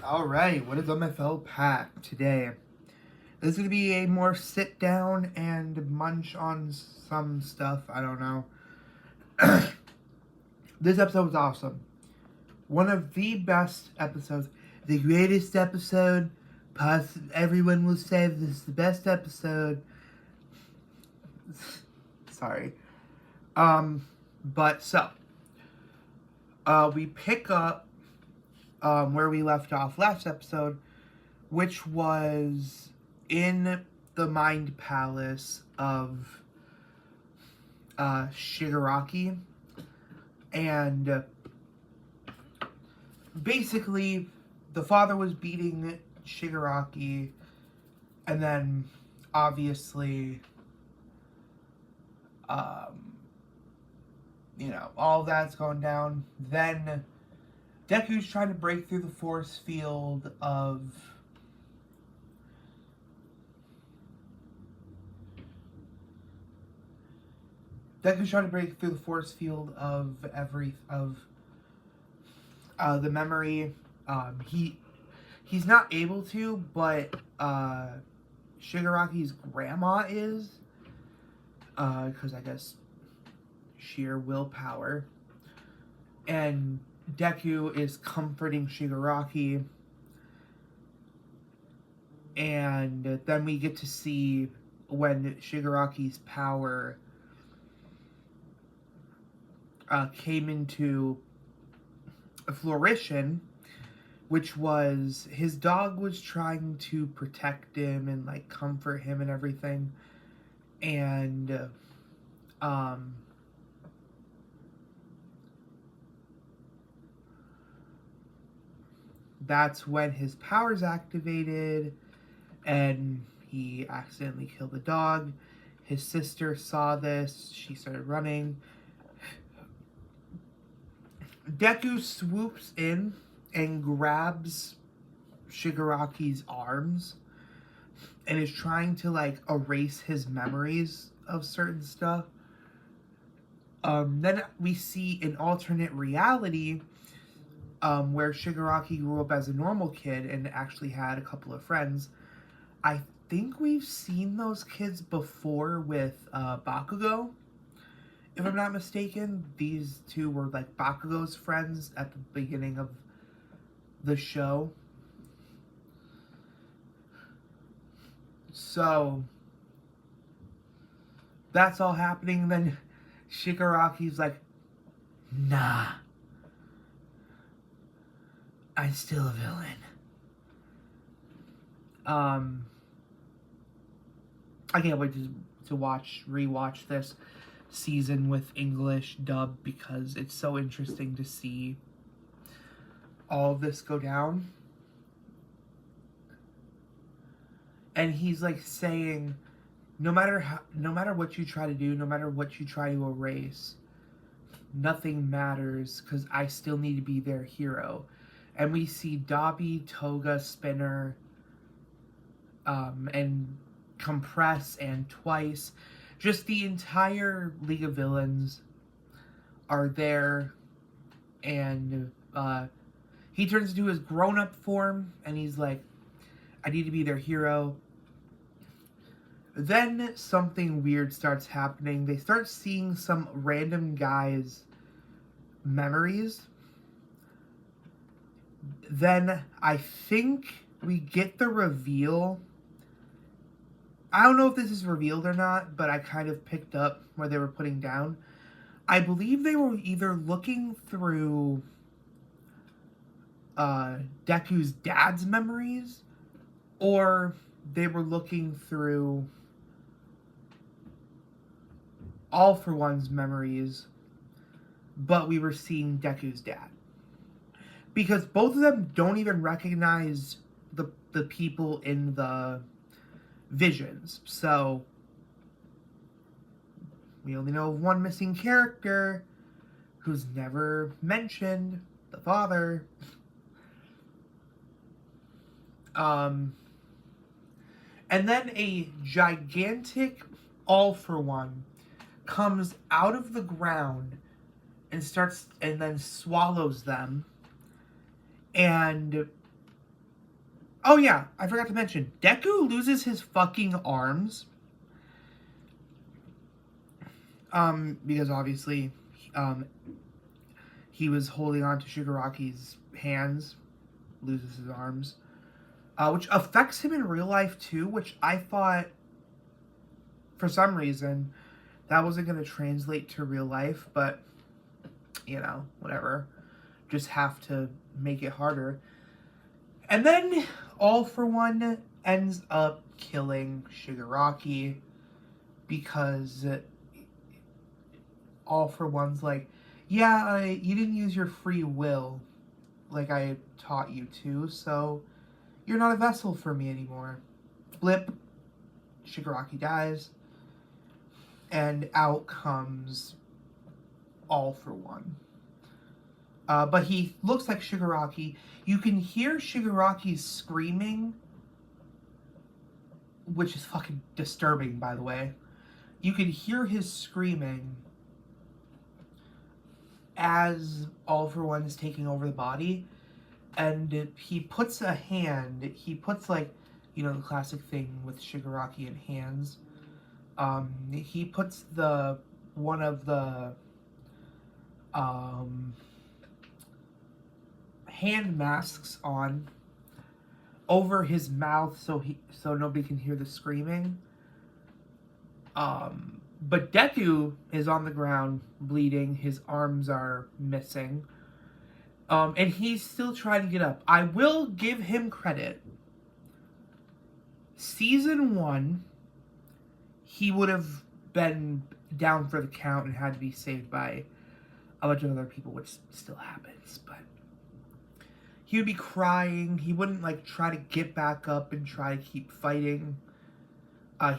Alright, what is on my fellow pack today? This is going to be a more sit down and munch on some stuff. I don't know. This episode was awesome. One of the best episodes. The greatest episode. Everyone will say this is the best episode. Sorry. But so. We pick up where we left off last episode, which was in the Mind Palace of Shigaraki. And basically, the father was beating Shigaraki, and then obviously, all that's going down. Then Deku's trying to break through the force field of the memory. He's not able to, but Shigaraki's grandma is, because I guess sheer willpower. And Deku is comforting Shigaraki, and then we get to see when Shigaraki's power came into fruition, which was his dog was trying to protect him and like comfort him and everything, and that's when his powers activated and he accidentally killed the dog. His sister saw this. She started running. Deku swoops in and grabs Shigaraki's arms and is trying to like erase his memories of certain stuff. Then we see an alternate reality where Shigaraki grew up as a normal kid and actually had a couple of friends. I think we've seen those kids before with Bakugo. If I'm not mistaken, these two were like Bakugo's friends at the beginning of the show. So that's all happening. Then Shigaraki's like, nah, I'm still a villain. I can't wait to rewatch this season with English dub because it's so interesting to see all of this go down. And he's like saying, no matter what you try to do, no matter what you try to erase, nothing matters because I still need to be their hero. And we see Dabi, Toga, Spinner, and Compress and Twice. Just the entire League of Villains are there. And he turns into his grown-up form. And he's like, I need to be their hero. Then something weird starts happening. They start seeing some random guy's memories. Then I think we get the reveal. I don't know if this is revealed or not, but I kind of picked up where they were putting down. I believe they were either looking through Deku's dad's memories, or they were looking through All For One's memories, but we were seeing Deku's dad. Because both of them don't even recognize the people in the visions. So we only know of one missing character who's never mentioned, the father. And then a gigantic All For One comes out of the ground and then swallows them. And Oh yeah, I forgot to mention, Deku loses his fucking arms. Because obviously, um, he was holding on to Shigaraki's hands, loses his arms, which affects him in real life too, which I thought, for some reason, that wasn't going to translate to real life, but, you know, whatever. Just have to make it harder. And then, All For One ends up killing Shigaraki because All For One's like, yeah, you didn't use your free will like I taught you to, so you're not a vessel for me anymore. Blip, Shigaraki dies, and out comes All For One. But he looks like Shigaraki. You can hear Shigaraki screaming, which is fucking disturbing, by the way. You can hear his screaming as All For One is taking over the body, and he puts a hand, he puts, like, you know, the classic thing with Shigaraki in hands. He puts one of the hand masks on over his mouth so nobody can hear the screaming. But Deku is on the ground bleeding. His arms are missing. And he's still trying to get up. I will give him credit. Season 1, he would have been down for the count and had to be saved by a bunch of other people, which still happens, but he would be crying. He wouldn't, like, try to get back up and try to keep fighting.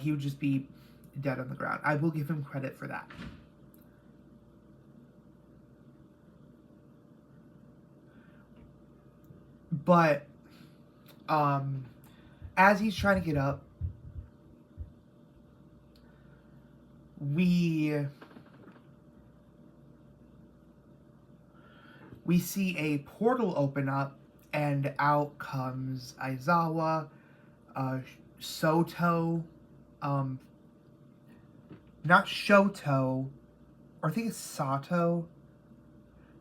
He would just be dead on the ground. I will give him credit for that. But as he's trying to get up, we see a portal open up, and out comes Aizawa, Soto, not Shoto, or I think it's Sato,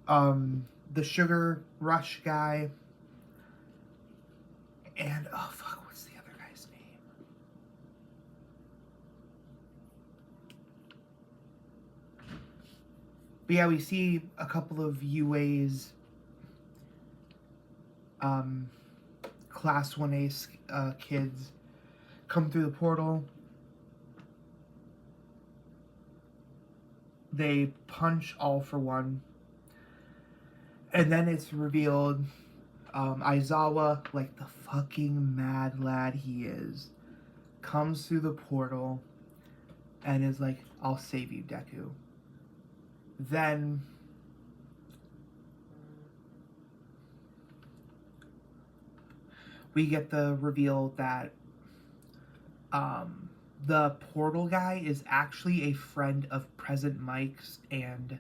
the Sugar Rush guy, and, oh fuck, what's the other guy's name? But yeah, we see a couple of UA's Class 1A kids come through the portal. They punch All For One. And then it's revealed Aizawa, like the fucking mad lad he is, comes through the portal and is like, I'll save you, Deku. Then we get the reveal that the portal guy is actually a friend of Present Mike's and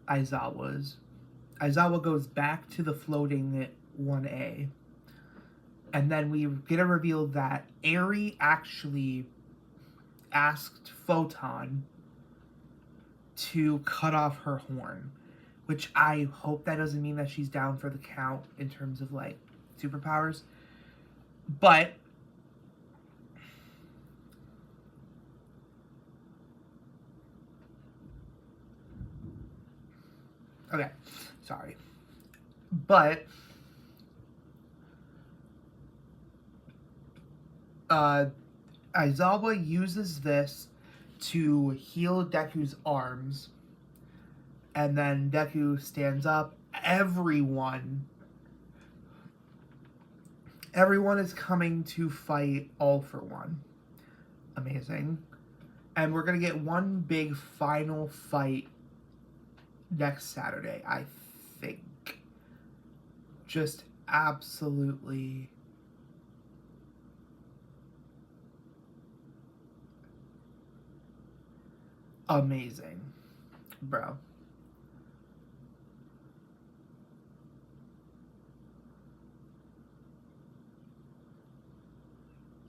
Aizawa's. Aizawa goes back to the floating 1A. And then we get a reveal that Eri actually asked Photon to cut off her horn, which I hope that doesn't mean that she's down for the count in terms of, like, superpowers. But okay, sorry. But Aizawa uses this to heal Deku's arms, and then Deku stands up. Everyone is coming to fight All For One. Amazing. And we're gonna get one big final fight next Saturday, I think. Just absolutely amazing, bro.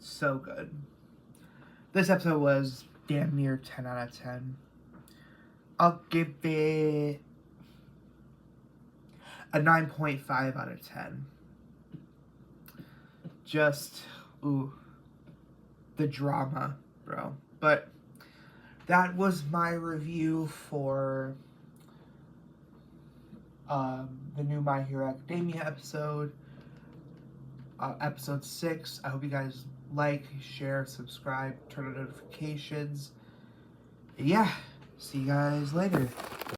So good. This episode was damn near 10 out of 10. I'll give it a 9.5 out of 10. Just, ooh, the drama, bro. But that was my review for the new My Hero Academia episode, episode 6. I hope you guys like, share, subscribe, turn on notifications. Yeah, see you guys later.